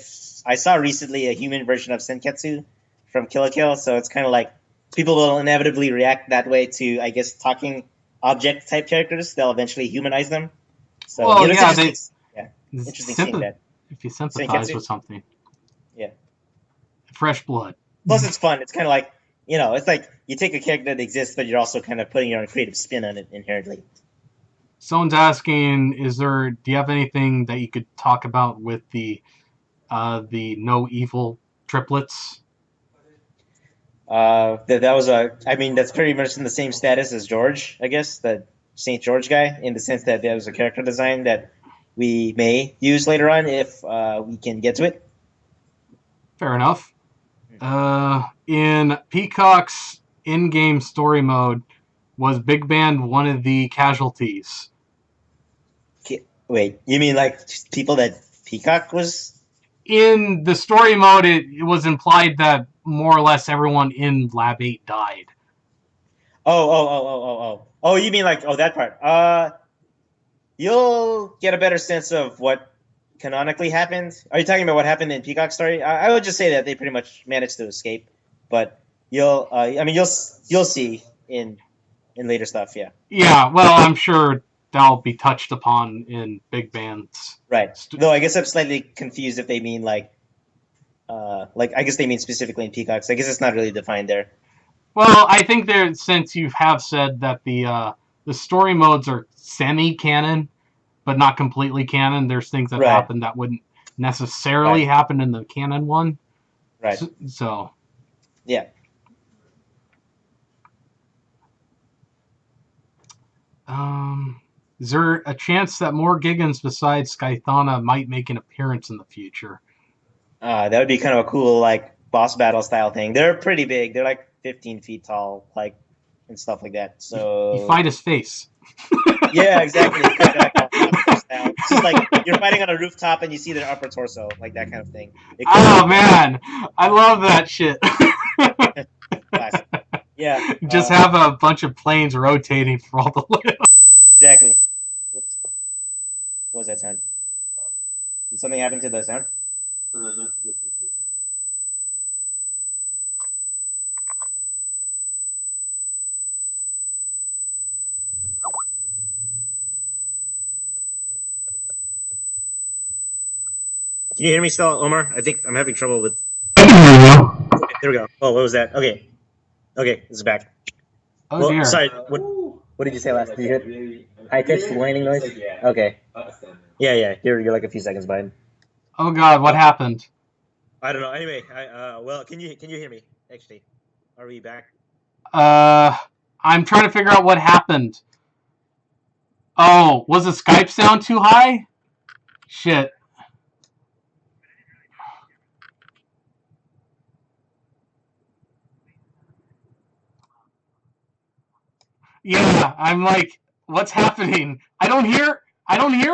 A: saw recently a human version of Senketsu from Kill la Kill, so it's kind of like people will inevitably react that way to, I guess, talking object type characters. They'll eventually humanize them. So
B: Well,
A: it's
B: yeah,
A: interesting. Yeah, interesting seeing that.
B: if you sympathize
A: Senketsu.
B: with something,
A: Yeah.
B: fresh blood.
A: Plus, it's fun. It's kind of like it's like you take a character that exists, but you're also kind of putting your own creative spin on it inherently.
B: Someone's asking, do you have anything that you could talk about with the no evil triplets?
A: That was a. I mean, that's pretty much in the same status as George, I guess, the Saint George guy, in the sense that there was a character design that we may use later on if we can get to it.
B: Fair enough. In Peacock's in-game story mode, was Big Band one of the casualties?
A: Wait, you mean like people that Peacock was?
B: In the story mode, it was implied that more or less everyone in Lab 8 died.
A: Oh, you mean like that part? You'll get a better sense of what canonically happened. Are you talking about what happened in Peacock's story? I would just say that they pretty much managed to escape, but I mean, you'll see in later stuff. Yeah.
B: Yeah, well, I'm sure that'll be touched upon in Big Band's.
A: Right. Though I guess I'm slightly confused if they mean like I guess they mean specifically in Peacocks. I guess it's not really defined there.
B: Well, I think there, since you have said that the story modes are semi-canon, but not completely canon, there's things that
A: Right.
B: happen that wouldn't necessarily
A: Right.
B: happen in the canon one.
A: Right.
B: So,
A: Yeah.
B: is there a chance that more Gigans besides Skythana might make an appearance in the future?
A: That would be kind of a cool like boss battle style thing. They're pretty big. They're like 15 feet tall, like and stuff like that. So
B: You fight his face.
A: yeah, exactly. It's kind of like a style. It's just like you're fighting on a rooftop and you see their upper torso, like that kind of thing.
B: Oh man, I love that shit.
A: Classic. Yeah.
B: Just have a bunch of planes rotating for all the way.
A: Exactly. Whoops. What was that sound? Did something happen to the sound?
C: Not to the sickness.
A: Can you hear me still, Omar? I think I'm having trouble with. There we go. Oh, what was that? Okay. Okay, it's back.
B: Oh
A: Well,
B: dear.
A: sorry. What did you say last? Did you hear high pitched whining noise? Okay. Yeah. You're like a few seconds behind.
B: Oh god, what happened?
A: I don't know. Anyway, well, can you hear me? Actually, are we back?
B: I'm trying to figure out what happened. Oh, was the Skype sound too high? Shit. Yeah, I'm like, what's happening? I don't hear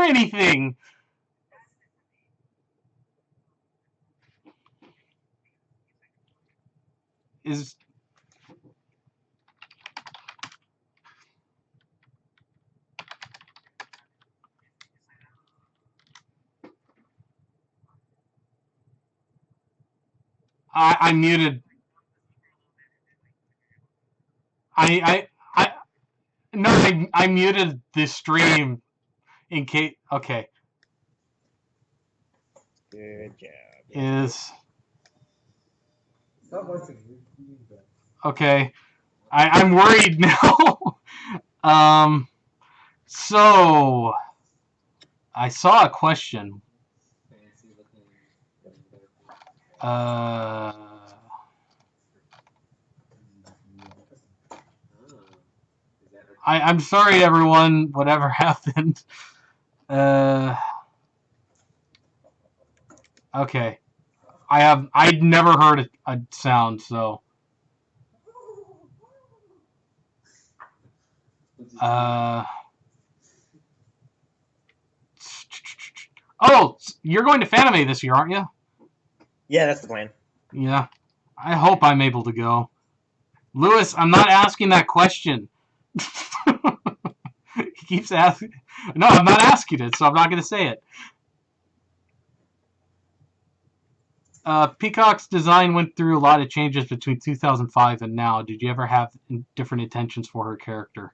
B: anything. Is I muted. I no, I muted the stream in case. Okay,
A: Good job.
B: is
C: Stop watching.
B: okay. I'm worried now. So I saw a question. Uh, I'm sorry, everyone. Whatever happened. Okay. I'd never heard a sound, so. Oh, you're going to Fanime this year, aren't you?
A: Yeah, that's the plan.
B: Yeah. I hope I'm able to go. Lewis, I'm not asking that question. He keeps asking. No, I'm not asking it, so I'm not going to say it. Peacock's design went through a lot of changes between 2005 and now. Did you ever have different intentions for her character?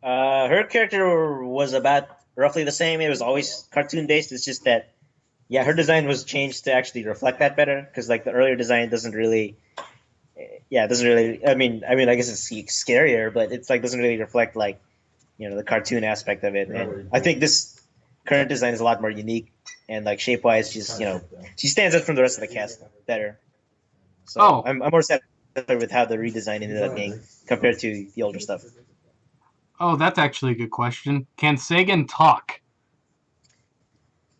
A: Her character was about roughly the same. It was always cartoon based. It's just that, yeah, her design was changed to actually reflect that better. Because like the earlier design doesn't really, yeah, it doesn't really. I guess it's scarier, but it's like doesn't really reflect like, the cartoon aspect of it. And I think this current design is a lot more unique and like shape wise, she stands out from the rest of the cast better. So I'm more sad. with how the redesign ended up being compared to the older stuff.
B: Oh, that's actually a good question. Can Sagan talk?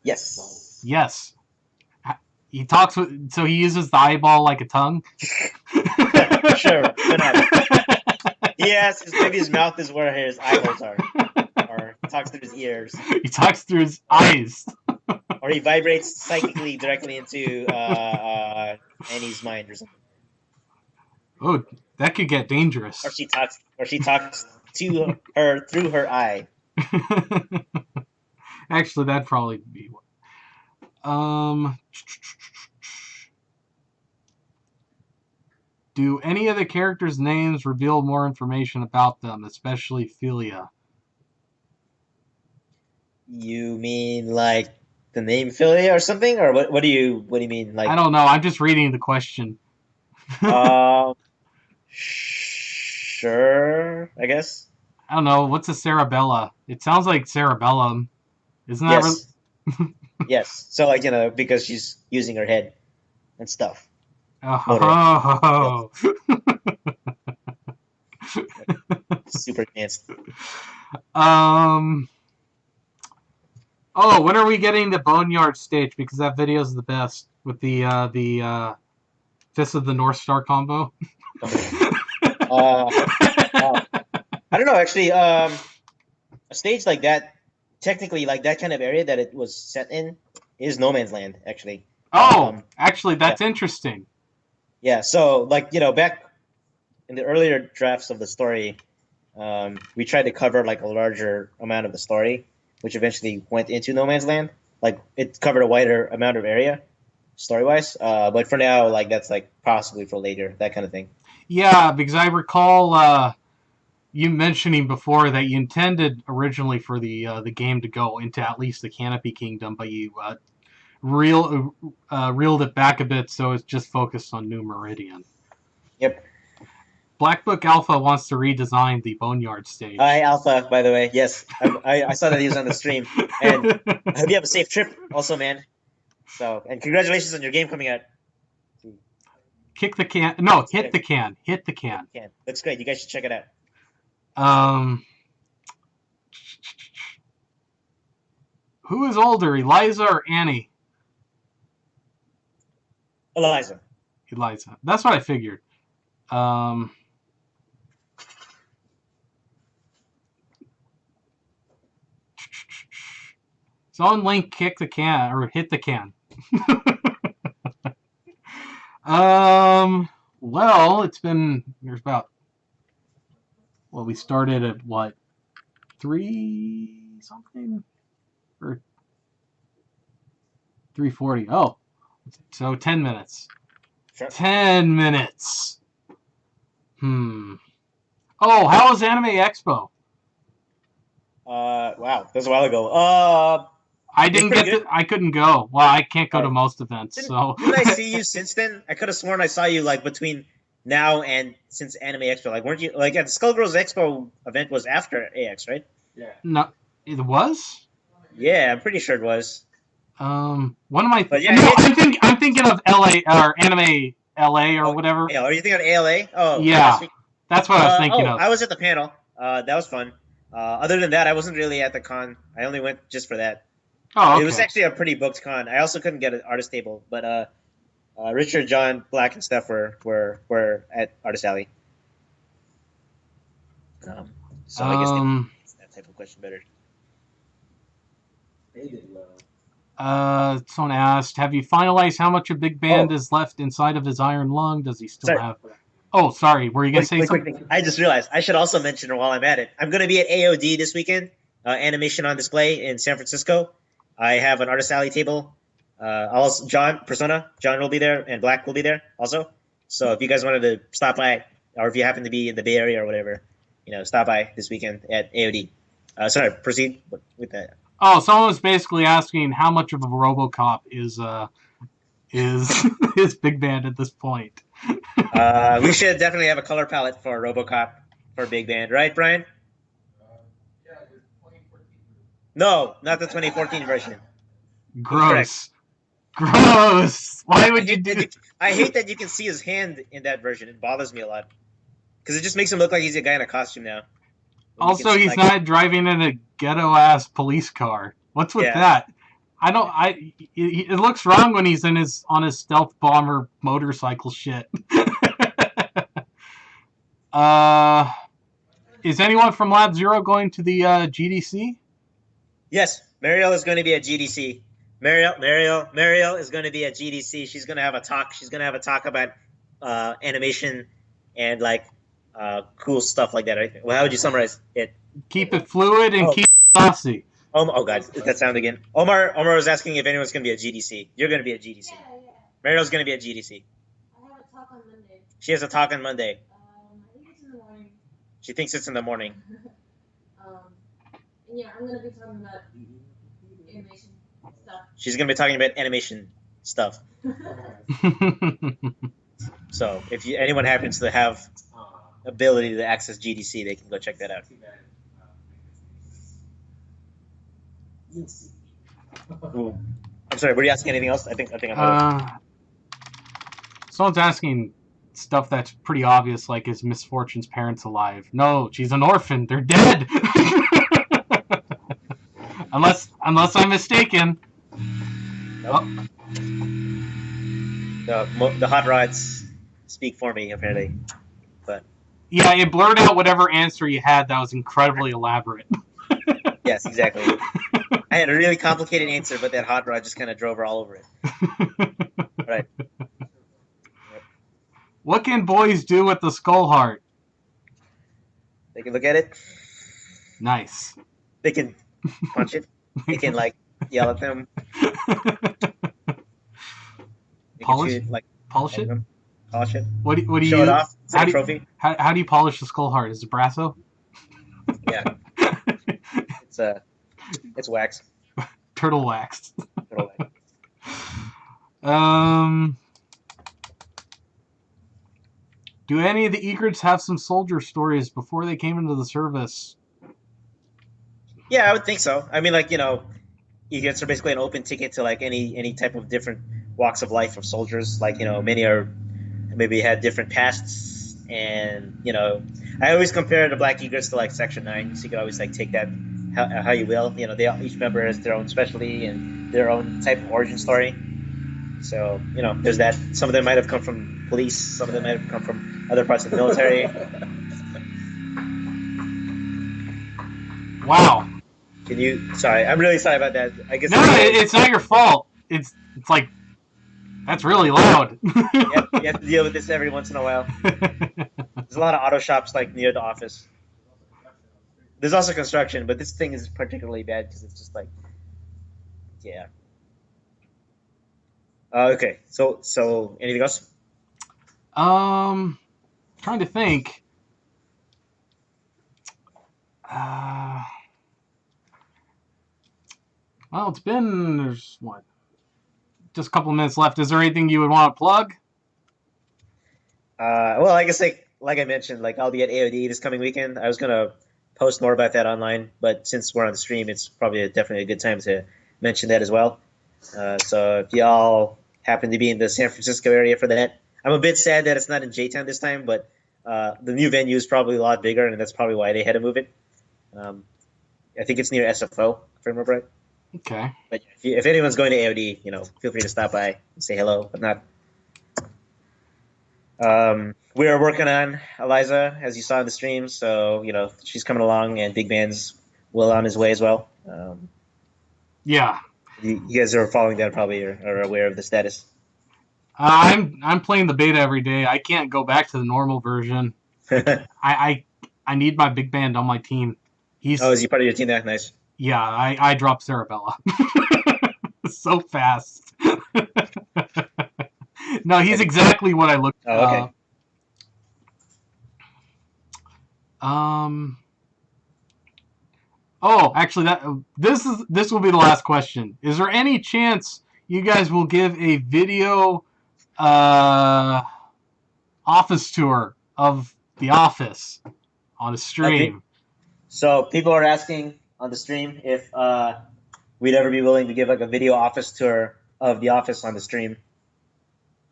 A: Yes.
B: Yes. He talks with, so he uses the eyeball like a tongue.
A: Sure, why not? Yes, maybe his mouth is where his eye holes are, or he talks through his ears,
B: He talks through his eyes.
A: or he vibrates psychically directly into Annie's mind or something.
B: Oh, that could get dangerous.
A: Or she talks to her through her eye.
B: Actually, that'd probably be. Do any of the characters' names reveal more information about them, especially Philia?
A: You mean like the name Philia or something, or what? What do you mean?
B: I
A: Like,
B: don't know. I'm just reading the question.
A: um, sure, I guess.
B: I don't know. What's a cerebella? It sounds like cerebellum. Isn't that?
A: Yes, yes. So like because she's using her head and stuff. Motor.
B: Oh.
A: Super advanced.
B: Oh, when are we getting the Boneyard stage? Because that video is the best with the Fist of the North Star combo.
A: I don't know. Actually, a stage like that, technically, like that kind of area that it was set in, is No Man's Land. Actually.
B: Oh, actually, that's interesting.
A: Yeah. So, like back in the earlier drafts of the story, we tried to cover like a larger amount of the story, which eventually went into No Man's Land. Like it covered a wider amount of area, story wise. But for now, like that's like possibly for later, that kind of thing.
B: Yeah, because I recall you mentioning before that you intended originally for the game to go into at least the Canopy Kingdom, but you reeled it back a bit, so it's just focused on New Meridian.
A: Yep.
B: Black Book Alpha wants to redesign the Boneyard stage.
A: Hi, Alpha, by the way. Yes, I saw that he was on the stream. And I hope you have a safe trip also, man. So, and congratulations on your game coming out.
B: Kick the can. No, hit the can. Hit the can.
A: Looks great. You guys should check it out.
B: Who is older, Eliza or Annie?
A: Eliza.
B: That's what I figured. Someone link kick the can or hit the can. Well, it's been there's about we started at what 3 something or 3:40. Oh, so 10 minutes.
A: Sure.
B: 10 minutes. Oh, how was Anime Expo?
A: Wow, that was a while ago.
B: I didn't get to, I couldn't go. Well, I can't go to most events, so.
A: Didn't I see you since then? I could have sworn I saw you like between now and since Anime Expo. Like, weren't you like at the Skullgirls Expo event was after AX, right?
C: Yeah.
B: No, it was.
A: Yeah, I'm pretty sure it was.
B: One of my.
A: But yeah,
B: no, I'm thinking of LA or Anime LA or whatever.
A: Yeah, are you thinking of ALA? Oh,
B: yeah, that's what I was thinking of.
A: I was at the panel. That was fun. Other than that, I wasn't really at the con. I only went just for that.
B: Oh, okay.
A: It was actually a pretty booked con. I also couldn't get an artist table, but Richard, John, Black, and Steph were at Artist Alley. So I guess they that type of question better.
C: They did well.
B: Someone asked, have you finalized how much a big band is left inside of his iron lung? Does he still have? Oh, sorry. Were you gonna say something?
A: I just realized I should also mention while I'm at it. I'm going to be at AOD this weekend. Animation on Display in San Francisco. I have an Artist Alley table. Also, John will be there, and Black will be there also. So if you guys wanted to stop by, or if you happen to be in the Bay Area or whatever, stop by this weekend at AOD. Sorry, proceed with that.
B: Oh, someone was basically asking how much of a RoboCop is is Big Band at this point.
A: We should definitely have a color palette for RoboCop for Big Band, right, Brian?
C: Yeah, the 2014.
A: No, not the 2014 version.
B: Gross. Gross. Why would you do?
A: I hate that you can see his hand in that version. It bothers me a lot because it just makes him look like he's a guy in a costume now. When you can
B: Also,
A: see,
B: he's
A: like,
B: not driving in a ghetto ass police car. What's with
A: yeah.
B: that? I don't. It looks wrong when he's in his on his stealth bomber motorcycle shit. Is anyone from Lab Zero going to the GDC?
A: Yes, Mariel is going to be at GDC. Mariel is going to be at GDC. She's going to have a talk. She's going to have a talk about animation and like cool stuff like that. Right? Well, how would you summarize it?
B: Keep it fluid and
A: Oh.
B: keep it saucy.
A: Oh God, that sound again. Omar was asking if anyone's going to be at GDC. You're going to be at GDC.
D: Yeah.
A: Mariel's going to be at GDC.
D: I have a talk on Monday.
A: She has a talk on Monday.
D: I think it's in the morning.
A: She thinks it's in the morning.
D: And yeah, I'm gonna be talking about animation stuff.
A: She's going to be talking about animation stuff. So if anyone happens to have ability to access GDC, they can go check that out. Ooh. I'm sorry. Were you asking anything else? I think I'm.
B: Someone's asking stuff that's pretty obvious, like is Misfortune's parents alive? No, she's an orphan. They're dead. unless I'm mistaken.
A: Nope. The hot rods speak for me, apparently. But
B: yeah, it blurred out whatever answer you had. That was incredibly elaborate.
A: yes, exactly. I had a really complicated answer, but that hot rod just kind of drove her all over it. Right.
B: What can boys do with the skull heart?
A: They can look at it.
B: Nice.
A: They can punch it. They can like yell at them.
B: Polish
A: it, like
B: polish it.
A: Polish it.
B: What do you
A: show it off?
B: How do,
A: trophy.
B: How do you polish the skull heart? Is it Brasso?
A: Yeah. It's wax.
B: Turtle wax.
A: Turtle wax.
B: Do any of the egrets have some soldier stories before they came into the service?
A: Yeah, I would think so. I mean, like, egrets are basically an open ticket to like any type of different walks of life of soldiers. Like, many are maybe had different pasts, and I always compare the black egrets to like Section 9, so you can always like take that how you will. They each member has their own specialty and their own type of origin story. So there's that. Some of them might have come from police. Some of them might have come from other parts of the military.
B: Wow.
A: Sorry, I'm really sorry about that. I guess.
B: No, it's not your fault. It's like that's really loud.
A: You have to deal with this every once in a while. There's a lot of auto shops like near the office. There's also construction, but this thing is particularly bad because it's just like, yeah. Okay, so anything else?
B: Trying to think. Well, there's just a couple of minutes left. Is there anything you would want to plug?
A: Well, I guess like I mentioned, like I'll be at AOD this coming weekend. I was gonna post more about that online, but since we're on the stream, it's probably definitely a good time to mention that as well. So if y'all happen to be in the San Francisco area for that, I'm a bit sad that it's not in J-Town this time, but the new venue is probably a lot bigger, and that's probably why they had to move it. I think it's near SFO, if I remember right.
B: Okay.
A: But if anyone's going to AOD, feel free to stop by and say hello, but not. We are working on Eliza, as you saw in the stream, so she's coming along, and Big Band's well on his way as well.
B: Yeah.
A: You guys who are following that probably are aware of the status.
B: I'm playing the beta every day. I can't go back to the normal version. I need my Big Band on my team.
A: Is he part of your team now? Nice.
B: Yeah, I dropped Sarabella so fast. No, he's exactly what I looked.
A: Oh, okay.
B: Oh, actually, this will be the last question. Is there any chance you guys will give a video office tour of the office on a stream?
A: Okay. So people are asking on the stream if we'd ever be willing to give like a video office tour of The Office on the stream.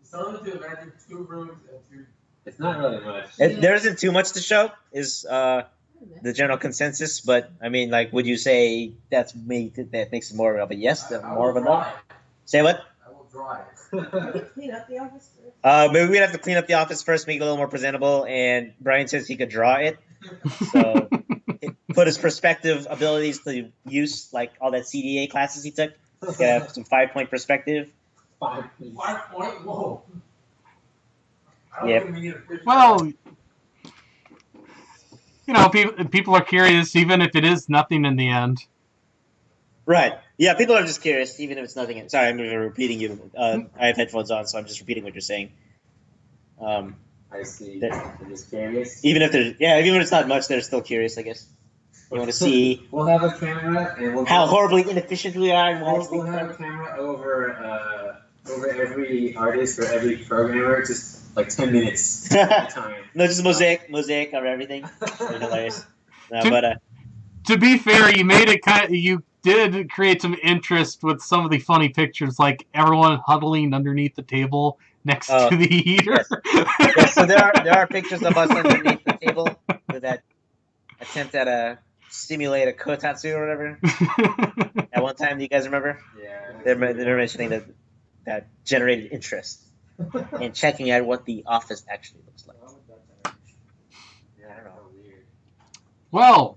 C: Someone to imagine 2 rooms and 2. It's not really much.
A: There isn't too much to show, is the general consensus. But I mean, like, would you say that makes it more of a yes, more of a no? Say what?
C: I will draw it.
D: Clean up the office first.
A: Maybe we'd have to clean up the office first, make it a little more presentable. And Brian says he could draw it, so put his perspective abilities to use, like all that CDA classes he took. He could have some 5-point perspective.
C: 5 point? Whoa.
A: Yep.
B: Well, you know, people are curious, even if it is nothing in the end.
A: Right. Yeah, people are just curious, even if it's nothing. Sorry, I'm repeating you. I have headphones on, so I'm just repeating what you're saying.
C: I see. I'm just curious.
A: Even if it's not much, they're still curious, I guess. You want to see
C: We'll have a camera and we'll
A: how horribly inefficient we are.
C: we'll have a camera over every artist or every programmer, just like 10 minutes at a time.
A: No, just mosaic of everything. They're hilarious. No, but
B: To be fair, you did create some interest with some of the funny pictures, like everyone huddling underneath the table next to the heater.
A: yes, so there are pictures of us underneath the table with that attempt at simulate a kotatsu or whatever. At one time, do you guys remember?
C: Yeah.
A: They're mentioning that generated interest in checking out what the office actually looks like. Yeah, I don't know.
C: Weird.
B: Well,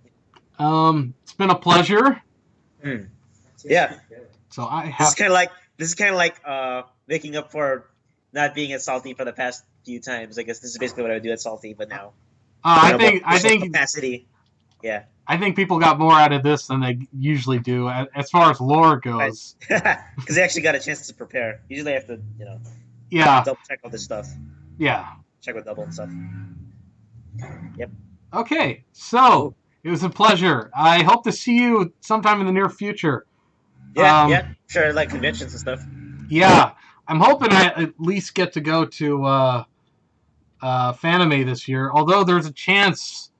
B: it's been a pleasure.
A: Yeah.
B: So I
A: This
B: have.
A: is kind of like making up for not being at Salty for the past few times. I guess this is basically what I would do at Salty, but now.
B: I think
A: capacity. Yeah.
B: I think people got more out of this than they usually do as far as lore goes.
A: Because they actually got a chance to prepare. Usually I have to,
B: Yeah.
A: double check all this stuff.
B: Yeah.
A: Check with double and stuff. Yep.
B: Okay, so it was a pleasure. I hope to see you sometime in the near future.
A: Yeah, sure, like conventions and stuff.
B: Yeah, I'm hoping I at least get to go to Fanime this year. Although there's a chance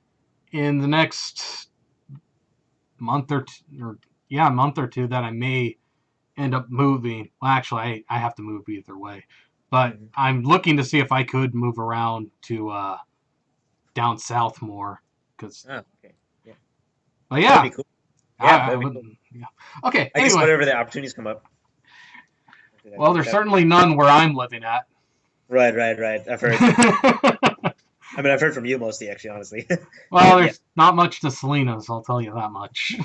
B: in the next month or two that I may end up moving. Well, actually, I have to move either way. But I'm looking to see if I could move around to down south more. Cause,
A: okay. Yeah.
B: But yeah.
A: That'd be cool. Yeah, that'd be cool.
B: Yeah. Okay,
A: I guess
B: anyway.
A: whatever the opportunities come up.
B: Well, there's certainly none where I'm living at.
A: Right. I've heard. I mean, I've heard from you mostly, actually, honestly.
B: Well, there's not much to Salinas, I'll tell you that much.